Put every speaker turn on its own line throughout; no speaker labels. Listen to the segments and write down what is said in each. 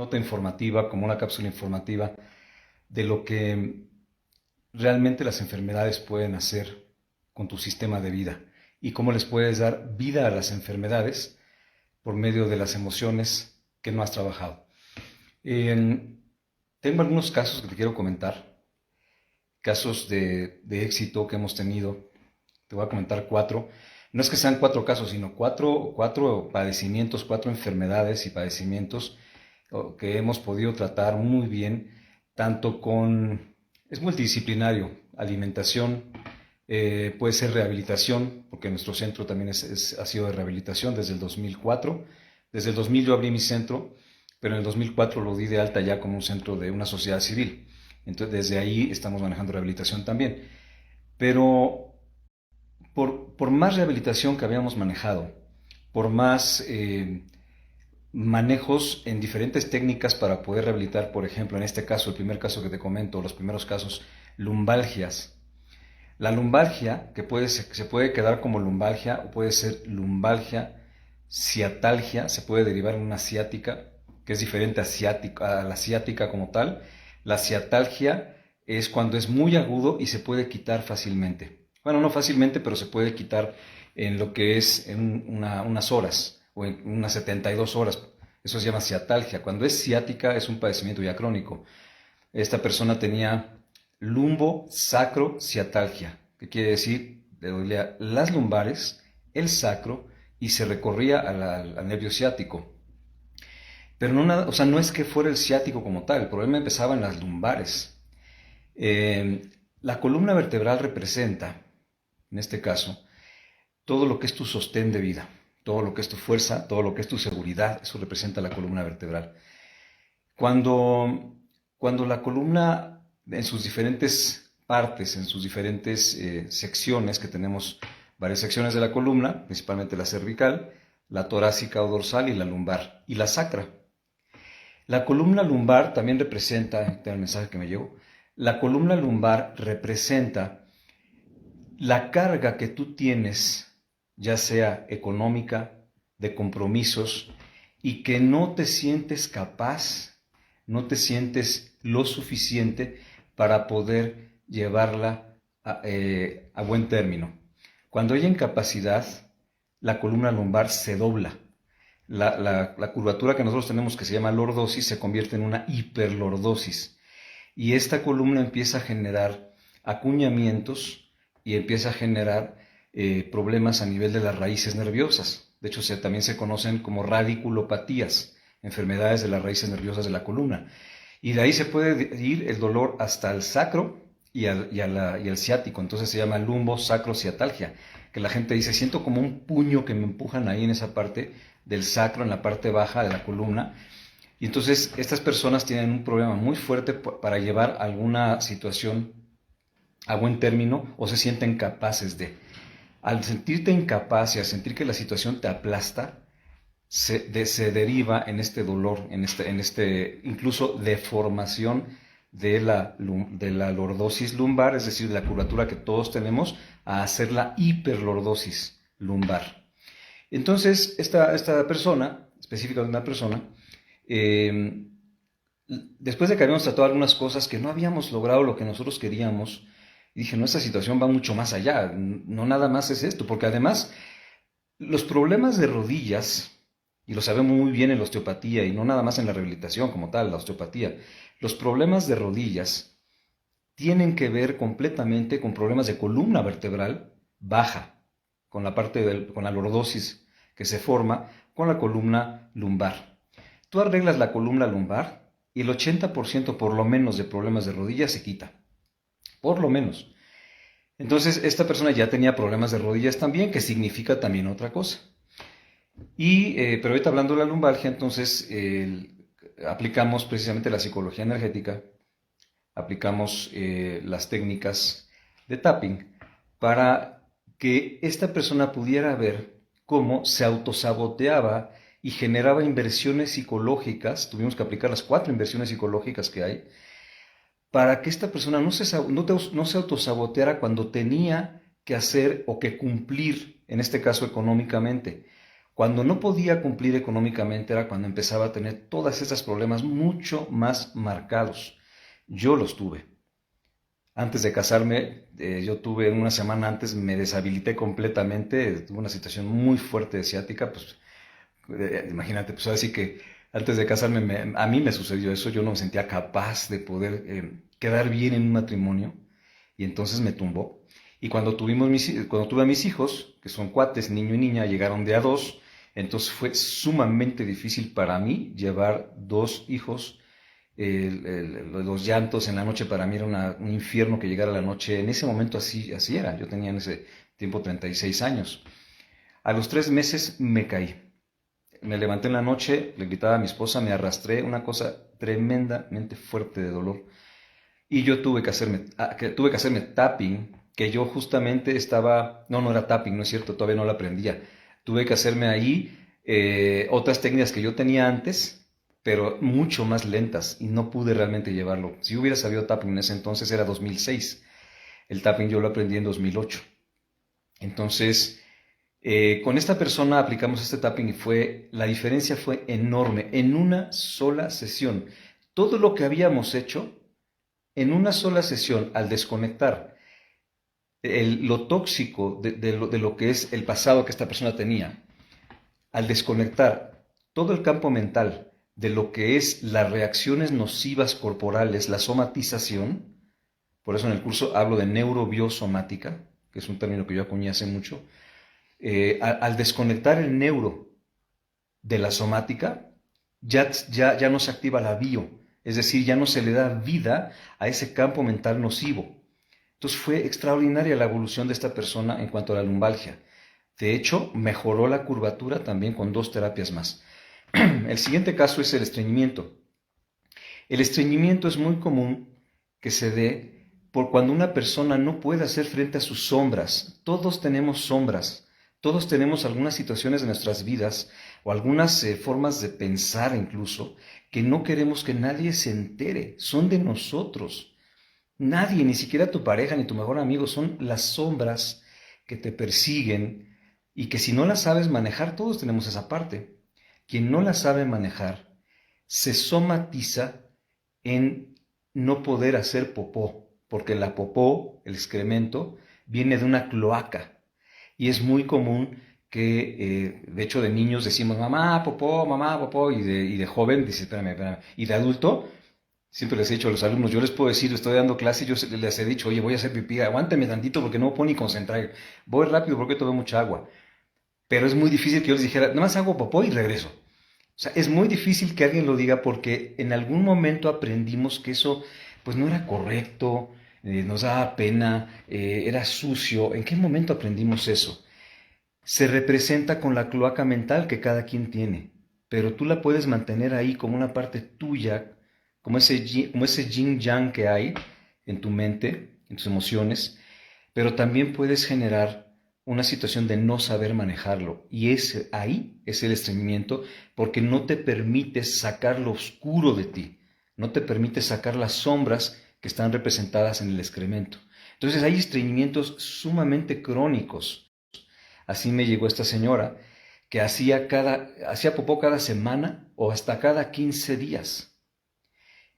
nota informativa, como una cápsula informativa de lo que realmente las enfermedades pueden hacer con tu sistema de vida y cómo les puedes dar vida a las enfermedades por medio de las emociones que no has trabajado. Tengo algunos casos que te quiero comentar, casos de éxito que hemos tenido. Te voy a comentar 4. No es que sean 4 casos, sino cuatro padecimientos, 4 enfermedades y padecimientos que hemos podido tratar muy bien, tanto con... Es multidisciplinario, alimentación, puede ser rehabilitación, porque nuestro centro también ha sido de rehabilitación desde el 2004. Desde el 2000 yo abrí mi centro, pero en el 2004 lo di de alta ya como un centro de una sociedad civil. Entonces desde ahí estamos manejando rehabilitación también. Pero por más rehabilitación que habíamos manejado, por más manejos en diferentes técnicas para poder rehabilitar, por ejemplo, en este caso, el primer caso que te comento, los primeros casos, lumbalgias. La lumbalgia, se puede quedar como lumbalgia o puede ser lumbalgia, ciatalgia, se puede derivar en una ciática, que es diferente a la ciática como tal. La ciatalgia es cuando es muy agudo y se puede quitar fácilmente. Bueno, no fácilmente, pero se puede quitar en lo que es en unas horas o en unas 72 horas. Eso se llama ciatalgia. Cuando es ciática es un padecimiento ya crónico. Esta persona tenía lumbosacrociatalgia, que quiere decir, le dolía las lumbares, el sacro y se recorría al nervio ciático. Pero no es que fuera el ciático como tal, el problema empezaba en las lumbares. La columna vertebral representa, en este caso, todo lo que es tu sostén de vida, todo lo que es tu fuerza, todo lo que es tu seguridad, eso representa la columna vertebral. Cuando la columna en sus diferentes partes, en sus diferentes secciones, que tenemos varias secciones de la columna, principalmente la cervical, la torácica o dorsal y la lumbar, y la sacra. La columna lumbar también representa, tengo el mensaje que me llegó, la columna lumbar representa la carga que tú tienes, ya sea económica, de compromisos, y que no te sientes capaz, no te sientes lo suficiente para poder llevarla a buen término. Cuando hay incapacidad, la columna lumbar se dobla. La curvatura que nosotros tenemos, que se llama lordosis, se convierte en una hiperlordosis. Y esta columna empieza a generar acuñamientos y empieza a generar problemas a nivel de las raíces nerviosas. De hecho, también se conocen como radiculopatías, enfermedades de las raíces nerviosas de la columna. Y de ahí se puede ir el dolor hasta el sacro y al ciático. Entonces se llama lumbosacrociatalgia, que la gente dice, siento como un puño que me empujan ahí en esa parte del sacro, en la parte baja de la columna. Y entonces estas personas tienen un problema muy fuerte para llevar alguna situación a buen término o se sienten capaces de. Al sentirte incapaz y al sentir que la situación te aplasta, se deriva en este dolor, en este incluso deformación de la lordosis lumbar, es decir, de la curvatura que todos tenemos, a hacer la hiperlordosis lumbar. Entonces, esta persona, específicamente una persona, después de que habíamos tratado algunas cosas que no habíamos logrado lo que nosotros queríamos, dije, no, esta situación va mucho más allá, no nada más es esto, porque además los problemas de rodillas, y lo sabemos muy bien en la osteopatía, y no nada más en la rehabilitación como tal, la osteopatía, los problemas de rodillas tienen que ver completamente con problemas de columna vertebral baja, con la lordosis que se forma con la columna lumbar. Tú arreglas la columna lumbar y el 80% por lo menos de problemas de rodillas se quita. Por lo menos. Entonces, esta persona ya tenía problemas de rodillas también, que significa también otra cosa. Pero ahorita hablando de la lumbalgia, entonces aplicamos precisamente la psicología energética, aplicamos las técnicas de tapping para que esta persona pudiera ver cómo se autosaboteaba y generaba inversiones psicológicas. Tuvimos que aplicar las 4 inversiones psicológicas que hay, para que esta persona no se autosaboteara cuando tenía que hacer o que cumplir, en este caso económicamente, Cuando no podía cumplir económicamente era cuando empezaba a tener todos estos problemas mucho más marcados. Yo los tuve. Antes de casarme, yo tuve una semana antes, me deshabilité completamente, tuve una situación muy fuerte de ciática, pues imagínate, pues así que antes de casarme a mí me sucedió eso, yo no me sentía capaz de poder quedar bien en un matrimonio y entonces me tumbó. Y cuando tuve a mis hijos, que son cuates, niño y niña, llegaron de a dos, entonces fue sumamente difícil para mí llevar dos hijos. Los llantos en la noche para mí era un infierno que llegara la noche. En ese momento así era. Yo tenía en ese tiempo 36 años. A los 3 meses me caí. Me levanté en la noche, le gritaba a mi esposa, me arrastré, una cosa tremendamente fuerte de dolor. Y yo tuve que hacerme tapping, que yo justamente no era tapping, no es cierto, todavía no lo aprendía. Tuve que hacerme ahí otras técnicas que yo tenía antes, pero mucho más lentas, y no pude realmente llevarlo. Si hubiera sabido tapping en ese entonces, era 2006. El tapping yo lo aprendí en 2008. Entonces, con esta persona aplicamos este tapping y la diferencia fue enorme. En una sola sesión, todo lo que habíamos hecho, en una sola sesión, al desconectar lo tóxico de lo que es el pasado que esta persona tenía, al desconectar todo el campo mental de lo que es las reacciones nocivas corporales, la somatización, por eso en el curso hablo de neurobiosomática, que es un término que yo acuñé hace mucho, al desconectar el neuro de la somática, ya no se activa la bio, es decir, ya no se le da vida a ese campo mental nocivo. Entonces fue extraordinaria la evolución de esta persona en cuanto a la lumbalgia. De hecho, mejoró la curvatura también con 2 terapias más. El siguiente caso es el estreñimiento. El estreñimiento es muy común que se dé por cuando una persona no puede hacer frente a sus sombras. Todos tenemos sombras, todos tenemos algunas situaciones de nuestras vidas o algunas formas de pensar incluso que no queremos que nadie se entere, son de nosotros. Nadie, ni siquiera tu pareja ni tu mejor amigo, son las sombras que te persiguen y que si no las sabes manejar, todos tenemos esa parte. Quien no la sabe manejar se somatiza en no poder hacer popó, porque la popó, el excremento, viene de una cloaca y es muy común que, de hecho, de niños decimos mamá, popó, y de joven dice, espérame, y de adulto, siempre les he dicho a los alumnos, yo les puedo decir, estoy dando clase y yo les he dicho, oye, voy a hacer pipí, aguántame tantito porque no me puedo ni concentrar, voy rápido porque tomo mucha agua. Pero es muy difícil que yo les dijera, nada más hago popó y regreso. O sea, es muy difícil que alguien lo diga porque en algún momento aprendimos que eso pues no era correcto, nos daba pena, era sucio. ¿En qué momento aprendimos eso? Se representa con la cloaca mental que cada quien tiene, pero tú la puedes mantener ahí como una parte tuya, como ese yin-yang que hay en tu mente, en tus emociones, pero también puedes generar una situación de no saber manejarlo. Y ahí es el estreñimiento, porque no te permites sacar lo oscuro de ti, no te permites sacar las sombras que están representadas en el excremento. Entonces hay estreñimientos sumamente crónicos. Así me llegó esta señora, que hacía popó cada semana o hasta cada 15 días.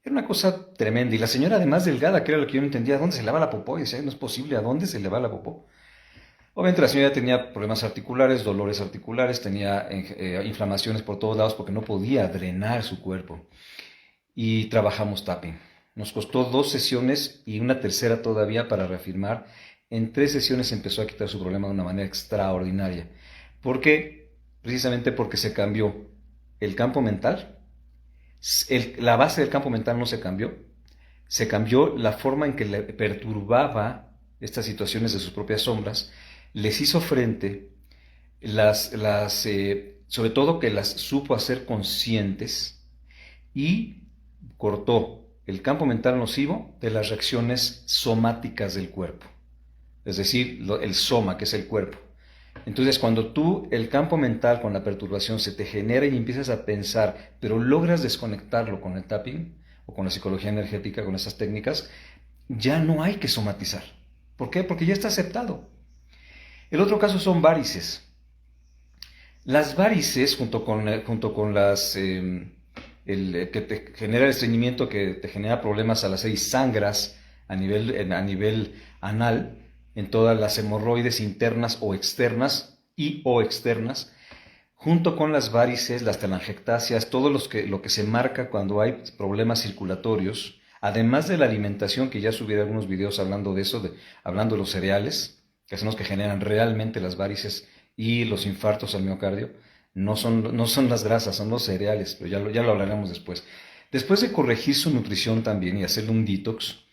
Era una cosa tremenda. Y la señora, además delgada, que era lo que yo no entendía, ¿a dónde se le va la popó? Y decía, no es posible, ¿a dónde se le va la popó? Obviamente la señora tenía problemas articulares, dolores articulares, tenía inflamaciones por todos lados porque no podía drenar su cuerpo. Y trabajamos tapping. Nos costó 2 sesiones y una tercera todavía para reafirmar. En 3 sesiones empezó a quitar su problema de una manera extraordinaria. ¿Por qué? Precisamente porque se cambió el campo mental. La base del campo mental no se cambió la forma en que le perturbaba estas situaciones de sus propias sombras, les hizo frente, sobre todo que las supo hacer conscientes y cortó el campo mental nocivo de las reacciones somáticas del cuerpo, es decir, el soma, que es el cuerpo. Entonces, cuando el campo mental con la perturbación se te genera y empiezas a pensar, pero logras desconectarlo con el tapping o con la psicología energética, con esas técnicas, ya no hay que somatizar. ¿Por qué? Porque ya está aceptado. El otro caso son varices. Las varices, junto con que te genera el estreñimiento, que te genera problemas al hacer y sangras a nivel anal, en todas las hemorroides internas o externas o externas, junto con las varices, las telangiectasias, todo lo que se marca cuando hay problemas circulatorios, además de la alimentación, que ya subí algunos videos hablando de eso, hablando de los cereales, que son los que generan realmente las varices y los infartos al miocardio. No son las grasas, son los cereales, pero ya lo hablaremos después. Después de corregir su nutrición también y hacerle un detox,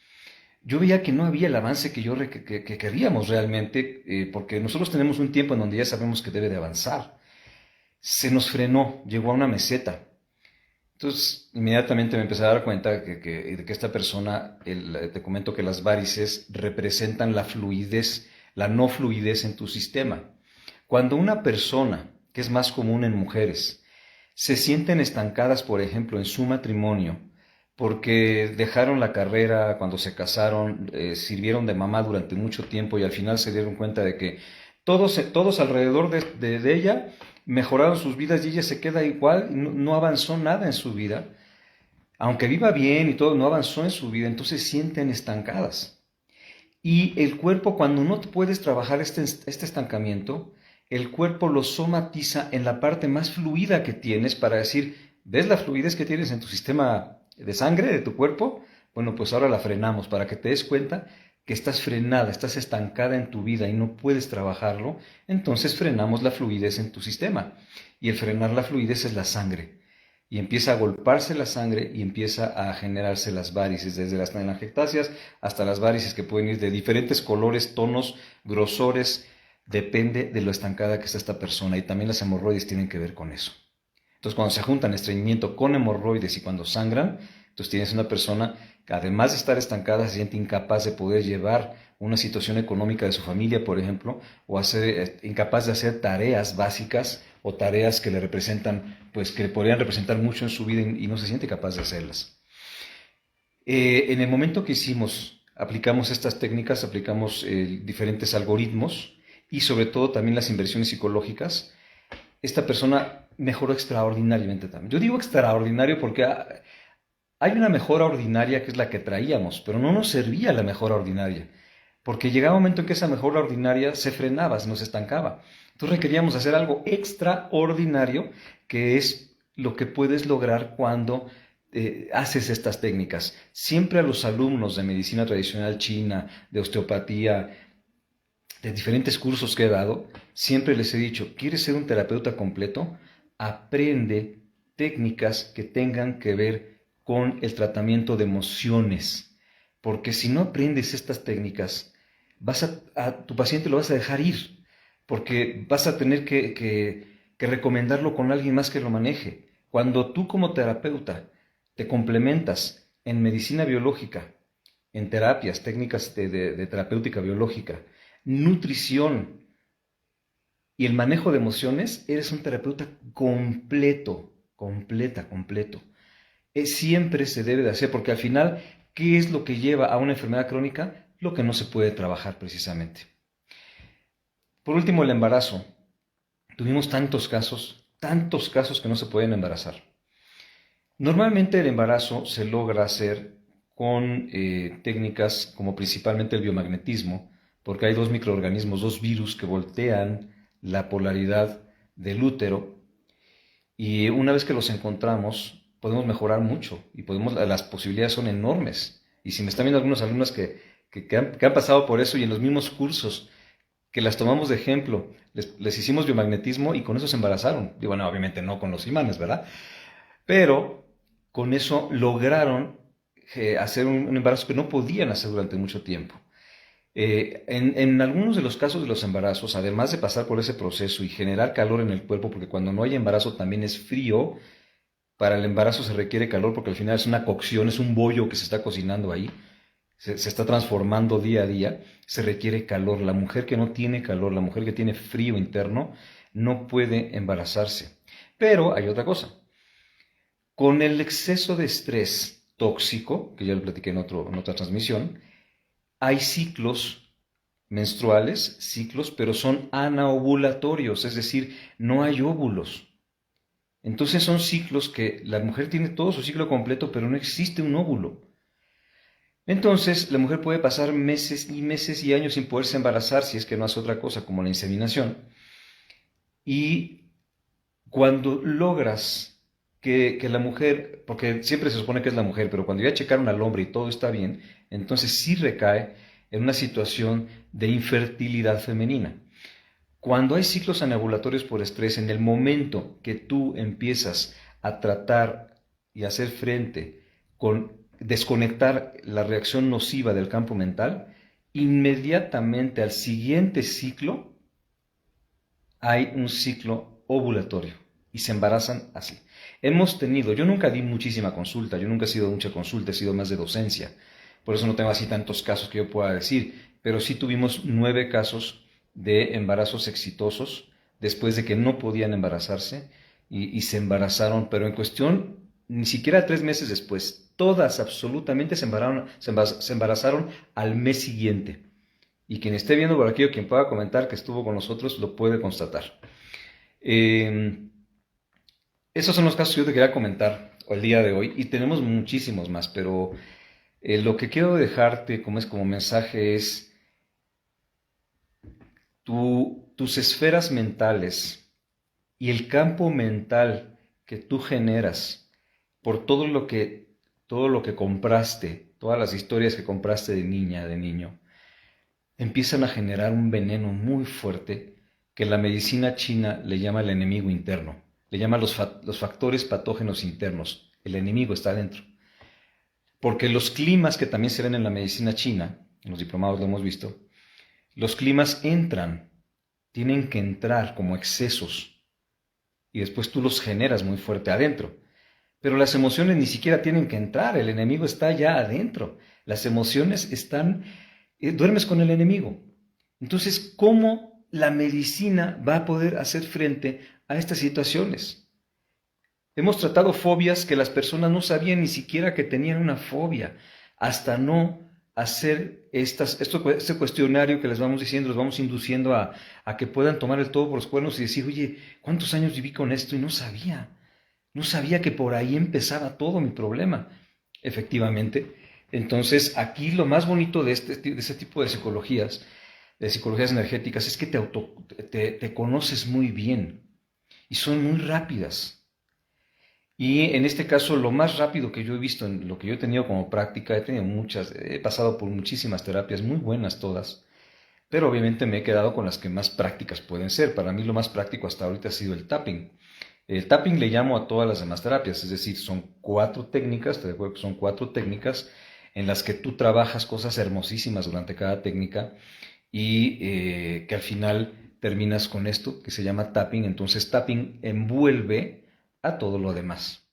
yo veía que no había el avance que queríamos realmente, porque nosotros tenemos un tiempo en donde ya sabemos que debe de avanzar. Se nos frenó, llegó a una meseta. Entonces, inmediatamente me empecé a dar cuenta de que esta persona, te comento que las varices representan la fluidez, la no fluidez en tu sistema. Cuando una persona, que es más común en mujeres, se sienten estancadas, por ejemplo, en su matrimonio, porque dejaron la carrera cuando se casaron, sirvieron de mamá durante mucho tiempo y al final se dieron cuenta de que todos alrededor de ella mejoraron sus vidas y ella se queda igual, no avanzó nada en su vida, aunque viva bien y todo, no avanzó en su vida, entonces sienten estancadas. Y el cuerpo, cuando no puedes trabajar este estancamiento, el cuerpo lo somatiza en la parte más fluida que tienes para decir, ¿ves la fluidez que tienes en tu sistema de sangre, de tu cuerpo? Bueno, pues ahora la frenamos para que te des cuenta que estás frenada, estás estancada en tu vida y no puedes trabajarlo, entonces frenamos la fluidez en tu sistema. Y el frenar la fluidez es la sangre. Y empieza a golparse la sangre y empieza a generarse las varices, desde las telangiectasias hasta las varices que pueden ir de diferentes colores, tonos, grosores, depende de lo estancada que está esta persona. Y también las hemorroides tienen que ver con eso. Entonces, cuando se juntan estreñimiento con hemorroides y cuando sangran, entonces tienes una persona que además de estar estancada se siente incapaz de poder llevar una situación económica de su familia, por ejemplo, o incapaz de hacer tareas básicas o tareas que le representan, pues que le podrían representar mucho en su vida y no se siente capaz de hacerlas. En el momento que aplicamos estas técnicas, aplicamos diferentes algoritmos y sobre todo también las inversiones psicológicas, esta persona mejoró extraordinariamente también. Yo digo extraordinario porque hay una mejora ordinaria que es la que traíamos, pero no nos servía la mejora ordinaria, porque llegaba un momento en que esa mejora ordinaria se frenaba, se nos estancaba. Entonces requeríamos hacer algo extraordinario, que es lo que puedes lograr cuando haces estas técnicas. Siempre a los alumnos de medicina tradicional china, de osteopatía, de diferentes cursos que he dado, siempre les he dicho, ¿quieres ser un terapeuta completo? Aprende técnicas que tengan que ver con el tratamiento de emociones, porque si no aprendes estas técnicas, tu paciente lo vas a dejar ir, porque vas a tener que recomendarlo con alguien más que lo maneje. Cuando tú como terapeuta te complementas en medicina biológica, en terapias, técnicas de terapéutica biológica, nutrición y el manejo de emociones, eres un terapeuta completo, completo. Siempre se debe de hacer, porque al final, ¿qué es lo que lleva a una enfermedad crónica? Lo que no se puede trabajar precisamente. Por último, el embarazo. Tuvimos tantos casos que no se pueden embarazar. Normalmente el embarazo se logra hacer con técnicas como principalmente el biomagnetismo, porque hay dos microorganismos, dos virus que voltean la polaridad del útero y una vez que los encontramos podemos mejorar mucho y las posibilidades son enormes. Y si me están viendo algunos alumnos que han pasado por eso y en los mismos cursos que las tomamos de ejemplo, les hicimos biomagnetismo y con eso se embarazaron. Digo, bueno, obviamente no con los imanes, ¿verdad? Pero con eso lograron hacer un embarazo que no podían hacer durante mucho tiempo. En algunos de los casos de los embarazos, además de pasar por ese proceso y generar calor en el cuerpo, porque cuando no hay embarazo también es frío, para el embarazo se requiere calor porque al final es una cocción, es un bollo que se está cocinando ahí, se está transformando día a día, se requiere calor. La mujer que no tiene calor, la mujer que tiene frío interno, no puede embarazarse. Pero hay otra cosa. Con el exceso de estrés tóxico, que ya lo platiqué en otra transmisión, hay ciclos menstruales, ciclos, pero son anovulatorios, es decir, no hay óvulos. Entonces son ciclos que la mujer tiene todo su ciclo completo, pero no existe un óvulo. Entonces la mujer puede pasar meses y años sin poderse embarazar si es que no hace otra cosa como la inseminación. Y cuando logras que la mujer, porque siempre se supone que es la mujer, pero cuando ya checaron al hombre y todo está bien, entonces sí recae en una situación de infertilidad femenina. Cuando hay ciclos anovulatorios por estrés, en el momento que tú empiezas a tratar y hacer frente con desconectar la reacción nociva del campo mental, inmediatamente al siguiente ciclo hay un ciclo ovulatorio y se embarazan así. Yo nunca di muchísima consulta, yo nunca he sido mucha consulta, he sido más de docencia, por eso no tengo así tantos casos que yo pueda decir, pero sí tuvimos 9 casos de embarazos exitosos después de que no podían embarazarse y se embarazaron, pero en cuestión ni siquiera 3 meses después, todas absolutamente se embarazaron al mes siguiente. Y quien esté viendo por aquí o quien pueda comentar que estuvo con nosotros lo puede constatar. Eh, Esos son los casos que yo te quería comentar el día de hoy y tenemos muchísimos más, pero lo que quiero dejarte como mensaje es tus esferas mentales y el campo mental que tú generas por todo lo que compraste, todas las historias que compraste de niña, de niño, empiezan a generar un veneno muy fuerte que la medicina china le llama el enemigo interno, le llama los factores patógenos internos. El enemigo está adentro. Porque los climas que también se ven en la medicina china, en los diplomados lo hemos visto, los climas entran, tienen que entrar como excesos y después tú los generas muy fuerte adentro. Pero las emociones ni siquiera tienen que entrar, el enemigo está ya adentro. Las emociones están, duermes con el enemigo. Entonces, ¿cómo la medicina va a poder hacer frente a estas situaciones? Hemos tratado fobias que las personas no sabían ni siquiera que tenían una fobia, hasta no hacer este cuestionario que les vamos diciendo, les vamos induciendo a que puedan tomar el todo por los cuernos y decir, oye, ¿cuántos años viví con esto y no sabía? No sabía que por ahí empezaba todo mi problema. Efectivamente. Entonces, aquí lo más bonito de ese tipo de psicologías energéticas, es que te conoces muy bien y son muy rápidas. Y en este caso, lo más rápido que yo he visto en lo que yo he tenido como práctica, he tenido muchas, he pasado por muchísimas terapias, muy buenas todas, pero obviamente me he quedado con las que más prácticas pueden ser. Para mí lo más práctico hasta ahorita ha sido el tapping. El tapping le llamo a todas las demás terapias, es decir, son 4 técnicas, te recuerdo que son 4 técnicas en las que tú trabajas cosas hermosísimas durante cada técnica y que al final terminas con esto que se llama tapping. Entonces tapping envuelve a todo lo demás.